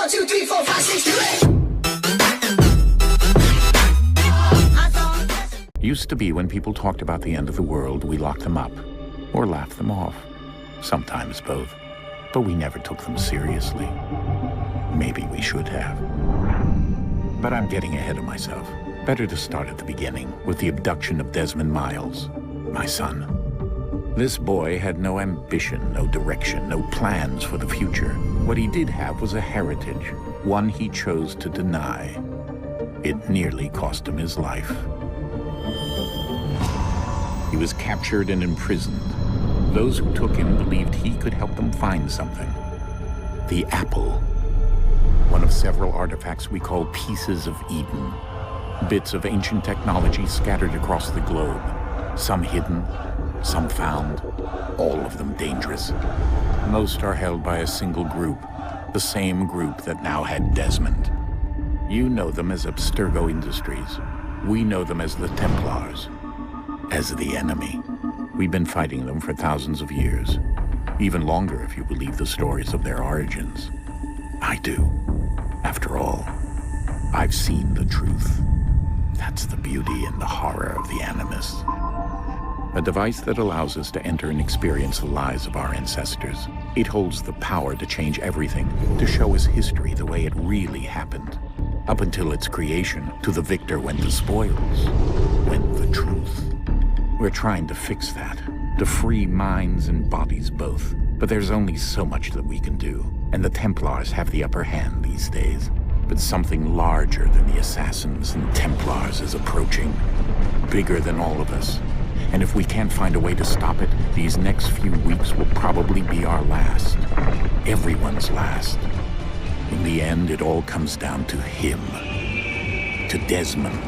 2, 3, 4, 5, 6, 2, 8. Used to be when people talked about the end of the world, we locked them up or laughed them off. Sometimes both. But we never took them seriously. Maybe we should have. But I'm getting ahead of myself. Better to start at the beginning with the abduction of Desmond Miles, my son. This boy had no ambition, no direction, no plans for the future. What he did have was a heritage, one he chose to deny. It nearly cost him his life. He was captured and imprisoned. Those who took him believed he could help them find something. The apple. One of several artifacts we call pieces of Eden. Bits of ancient technology scattered across the globe. Some hidden, some found, all of them dangerous. Most are held by a single group, the same group that now had Desmond. You know them as Abstergo Industries. We know them as the Templars, as the enemy. We've been fighting them for thousands of years, even longer if you believe the stories of their origins. I do. After all, I've seen the truth. That's the beauty and the horror of the Animus. A device that allows us to enter and experience the lives of our ancestors. It holds the power to change everything, to show us history the way it really happened. Up until its creation, to the victor went the spoils, went the truth. We're trying to fix that, to free minds and bodies both. But there's only so much that we can do, and the Templars have the upper hand these days. But something larger than the Assassins and Templars is approaching, bigger than all of us. And if we can't find a way to stop it, these next few weeks will probably be our last. Everyone's last. In the end, it all comes down to him, to Desmond.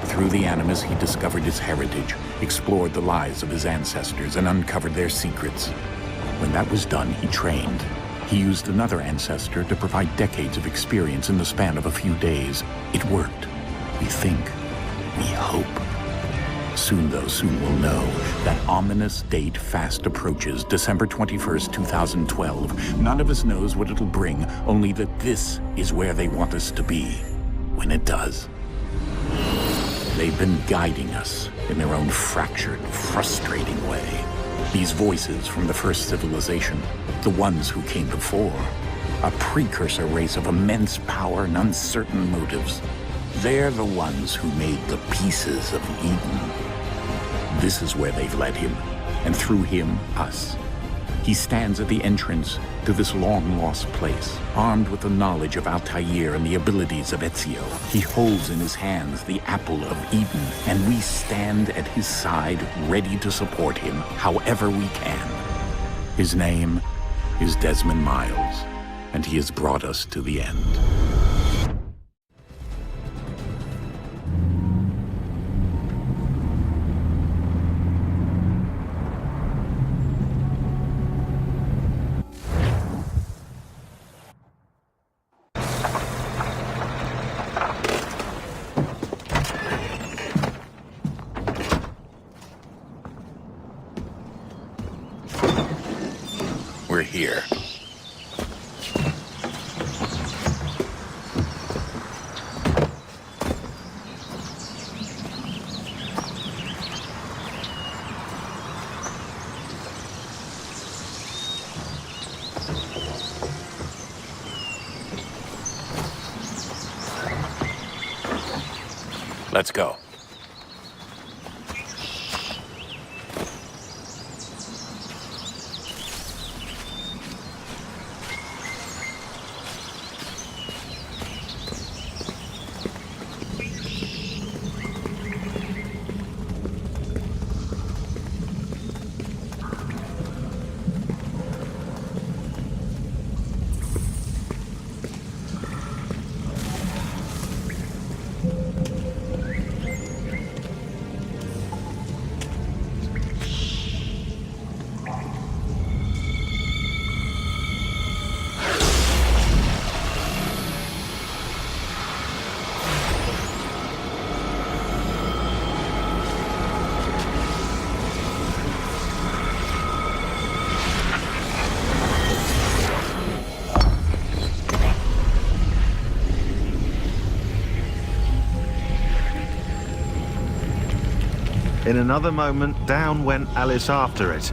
Through the Animus, he discovered his heritage, explored the lives of his ancestors, and uncovered their secrets. When that was done, he trained. He used another ancestor to provide decades of experience in the span of a few days. It worked. We think. We hope. Soon, though, soon we'll know. That ominous date fast approaches, December 21st, 2012. None of us knows what it'll bring, only that this is where they want us to be when it does. They've been guiding us in their own fractured, frustrating way. These voices from the first civilization, the ones who came before, a precursor race of immense power and uncertain motives. They're the ones who made the pieces of Eden. This is where they've led him, and through him, us. He stands at the entrance to this long-lost place, armed with the knowledge of Altair and the abilities of Ezio. He holds in his hands the apple of Eden, and we stand at his side, ready to support him however we can. His name is Desmond Miles, and he has brought us to the end. We're here. Let's go. In another moment, down went Alice after it,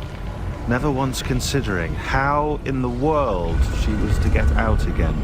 never once considering how in the world she was to get out again.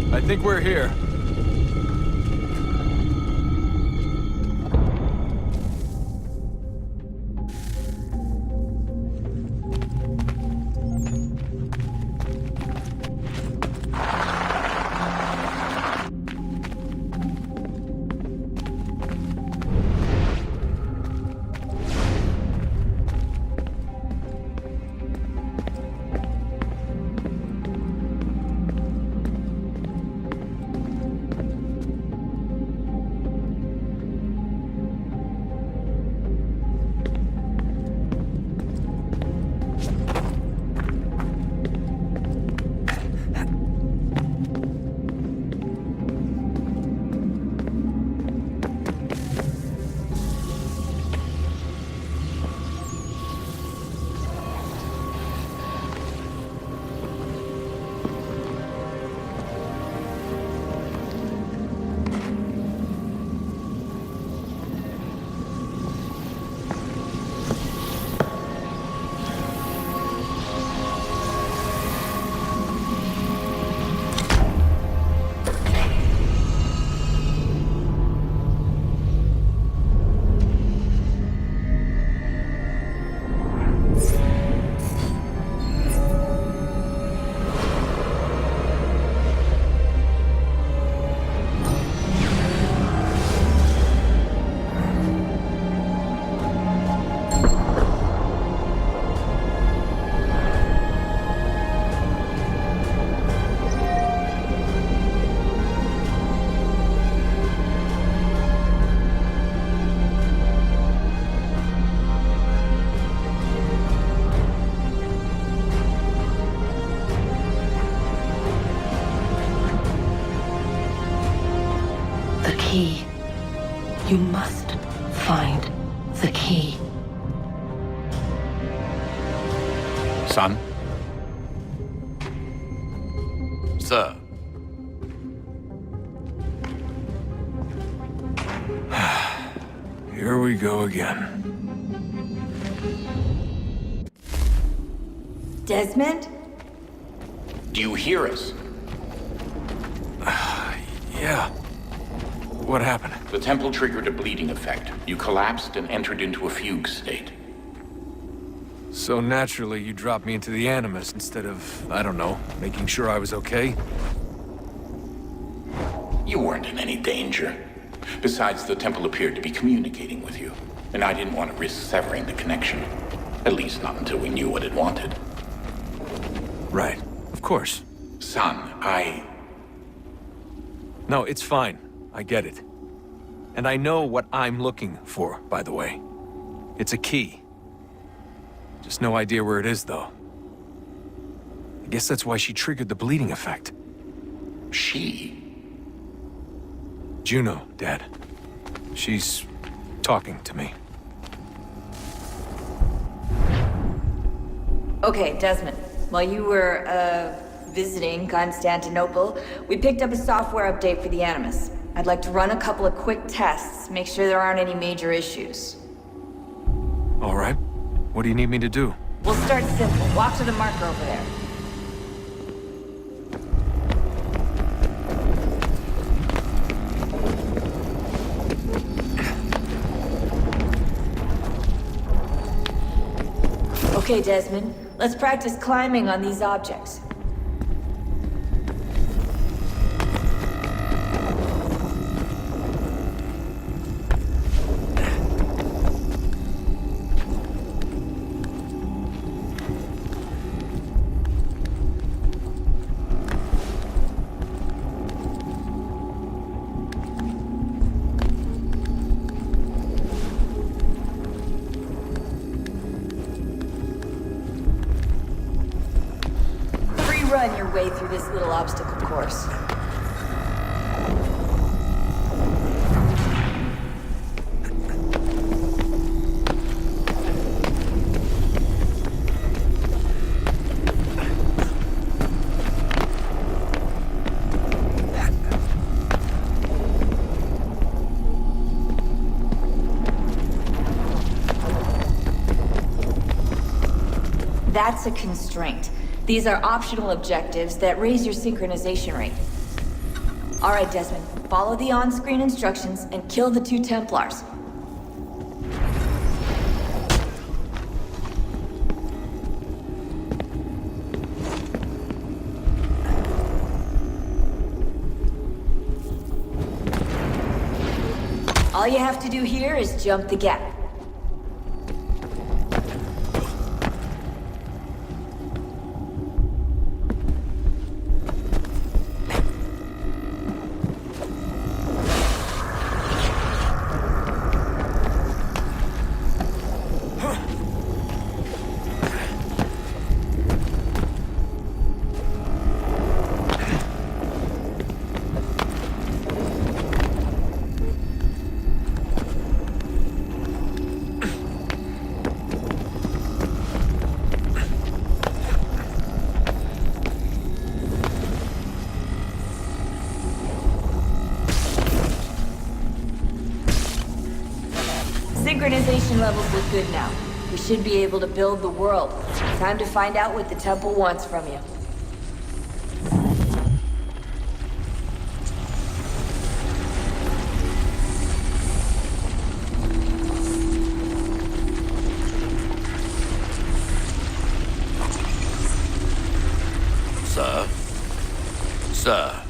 I think we're here. Key. You must find the key. Son? Sir. Here we go again. Desmond? Do you hear us? Yeah. What happened? The temple triggered a bleeding effect. You collapsed and entered into a fugue state. So naturally, you dropped me into the Animus instead of, I don't know, making sure I was okay? You weren't in any danger. Besides, the temple appeared to be communicating with you, and I didn't want to risk severing the connection. At least not until we knew what it wanted. Right. Of course. Son, No, it's fine. I get it. And I know what I'm looking for, by the way. It's a key. Just no idea where it is, though. I guess that's why she triggered the bleeding effect. She? Juno, Dad. She's talking to me. Okay, Desmond. While you were, visiting Constantinople, we picked up a software update for the Animus. I'd like to run a couple of quick tests, make sure there aren't any major issues. All right. What do you need me to do? We'll start simple. Walk to the marker over there. Okay, Desmond. Let's practice climbing on these objects. through this little obstacle course. That's a constraint. These are optional objectives that raise your synchronization rate. All right, Desmond, follow the on-screen instructions and kill the 2 Templars. All you have to do here is jump the gap. Synchronization levels look good now. We should be able to build the world. Time to find out what the temple wants from you. Sir? Sir?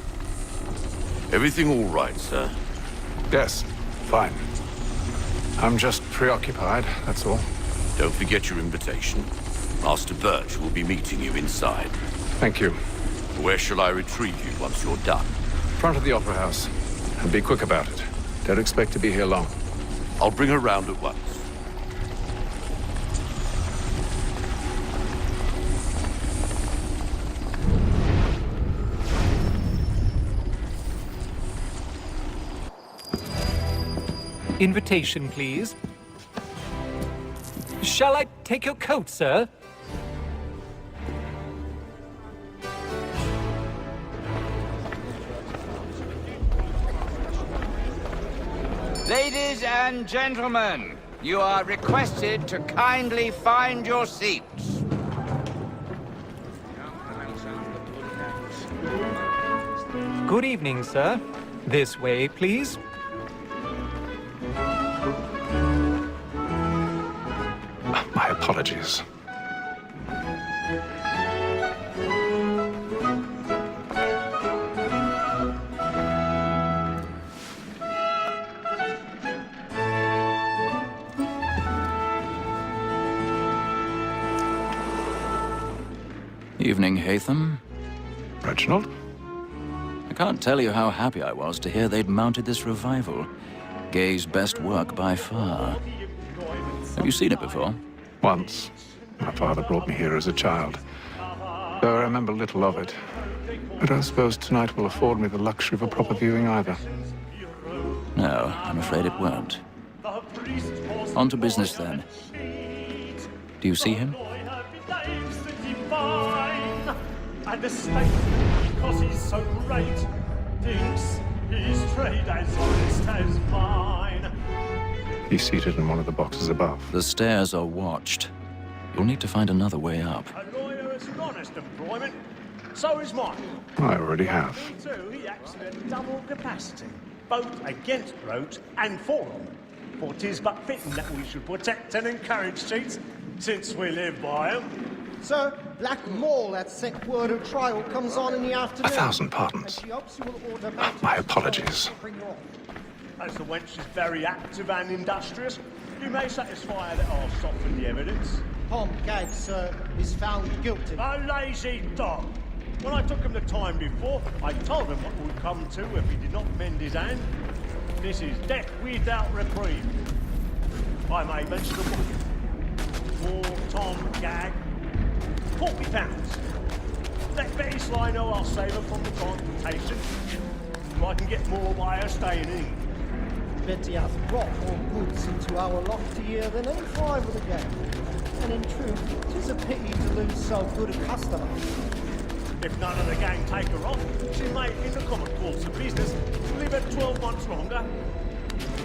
Everything all right, sir? Yes, fine. I'm just preoccupied, that's all. Don't forget your invitation. Master Birch will be meeting you inside. Thank you. Where shall I retrieve you once you're done? Front of the Opera House. And be quick about it. Don't expect to be here long. I'll bring her round at once. Invitation, please. Shall I take your coat, sir? Ladies and gentlemen, you are requested to kindly find your seats. Good evening, sir. This way, please. My apologies. Evening, Haytham. Reginald? I can't tell you how happy I was to hear they'd mounted this revival. Gay's best work by far. Have you seen it before? Once. My father brought me here as a child. Though I remember little of it. I don't suppose tonight will afford me the luxury of a proper viewing either. No, I'm afraid it won't. On to business, then. Do you see him? And the state, because he's so great, thinks his trade as honest as mine. He's seated in one of the boxes above. The stairs are watched. You'll need to find another way up. A lawyer is an honest employment, so is mine. I already have. Me too, he acts in a double capacity, both against roads and for them. For 'tis but fitting that we should protect and encourage cheats, since we live by them. Sir, Black Mall at sick word of trial comes on in the afternoon. 1,000 pardons. My apologies. As the wench is very active and industrious, you may satisfy her that I'll soften the evidence. Tom Gag, sir, is found guilty. A lazy dog! When I took him the time before, I told him what would come to if he did not mend his hand. This is death without reprieve. I may mention the book. For Tom Gag, £40. Let Betty Sly know I'll save her from the transportation. So I can get more by her staying in. Betty has brought more goods into our loft here than any five of the gang. And in truth, 'tis a pity to lose so good a customer. If none of the gang take her off, she may, in the common course of business, live at 12 months longer.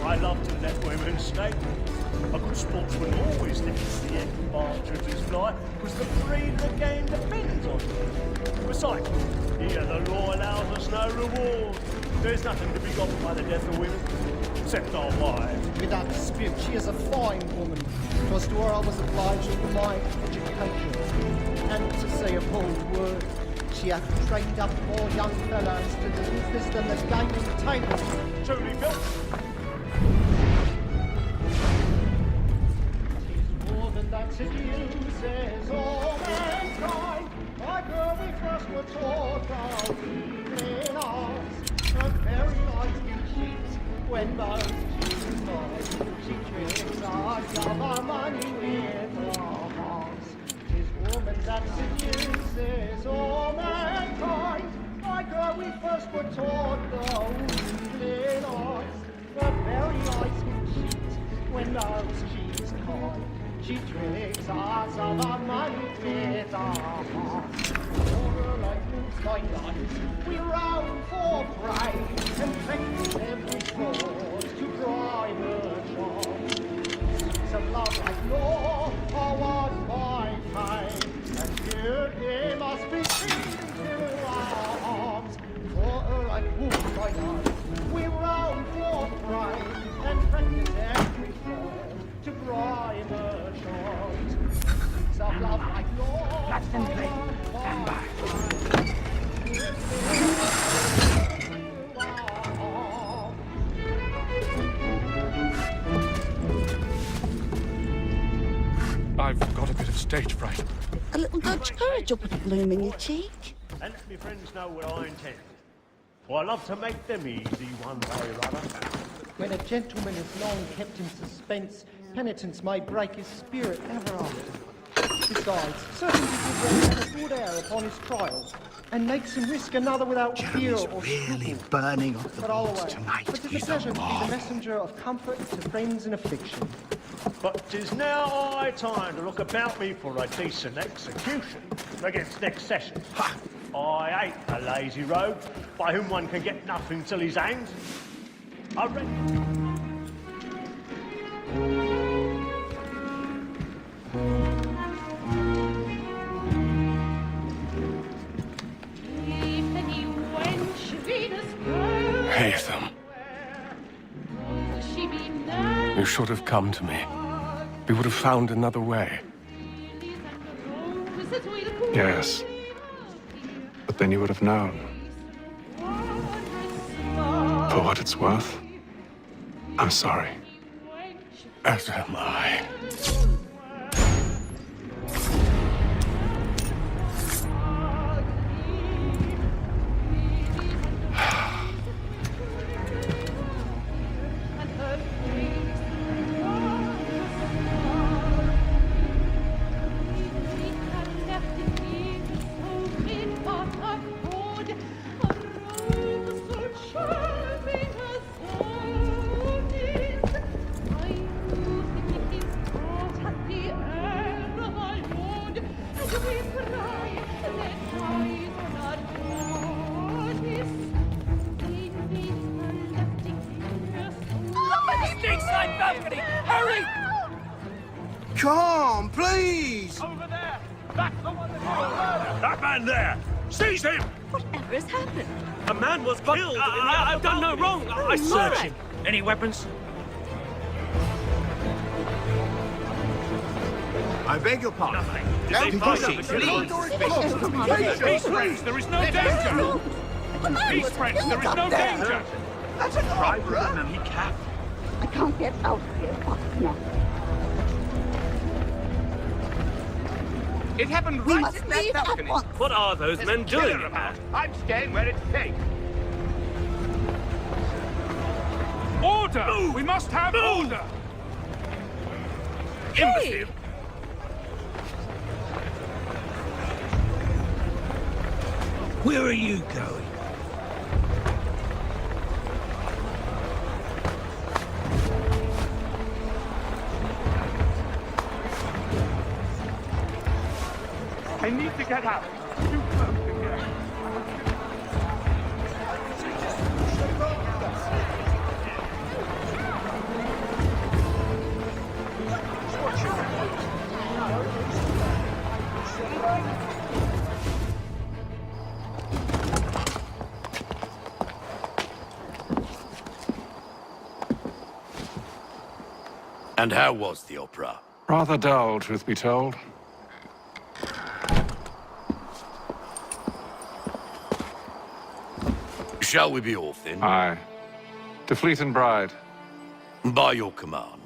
I love to let women stay. A good sportsman always lets the end partridges fly, because the breed of the game depends on it. Besides, here the law allows us no reward. There's nothing to be got by the death of women, except our wives. Without dispute, she is a fine woman. 'Twas to her I was obliged with my education. And to say a bold word, she hath trained up more young fellows to the business than the gaming table. Truly built. More than that seduces all mankind. Like her we first were taught our evening hours. A very nice new sheet when both she's mine. She tricks us of our money with our hearts. 'Tis woman that seduces all mankind. Like her we first were taught our evening hours. A very nice new sheet when both she's kind. She tricks us of our money with our hearts. For like moves by night, we round for prey and practice every thought to drive her charm. Streets of love like law are won by fame, and here they must be seen to our arms. For like moves by night, we round for prey and practice every thought to bribe her charms. Some love like law. Let them play. Stand by. I've got a bit of stage fright. A little Dutch courage will put a bloom in your cheek. And let me friends know what I intend. For I love to make them easy one way or other. When a gentleman is long kept in suspense, penitence may break his spirit ever after. Besides, certainty gives a man a good air upon his trial, and makes him risk another without fear or really burning up the but I'll boards away. tonight. But 'tis a He's pleasure to be alive. the messenger of comfort to friends in affliction. But 'tis now high time to look about me for a decent execution against next session. Ha! I hate a lazy rogue by whom one can get nothing till he's hanged. I HAYTHAM. You should have come to me. We would have found another way. Yes. But then you would have known. For what it's worth, I'm sorry. As am I. Hurry! Come, please! Over there! That's the one that man there! Seize him! Whatever has happened? A man was killed. I've done no wrong. I searched him. Any weapons? I beg your pardon. Don't proceed. Peace, friends. There is no danger. Peace, friends. There is no danger. That's an opera. He can't. I can't get out of here. What now? It happened We right must in that leave at balcony. once. What are those There's men a killer doing? about. I'm staying where it's safe. Order! We must have order! Imbecile! Where are you going? I need to get out. Too close to get. And how was the opera? Rather dull, truth be told. Shall we be off then? Aye. To Fleet and Bride. By your command.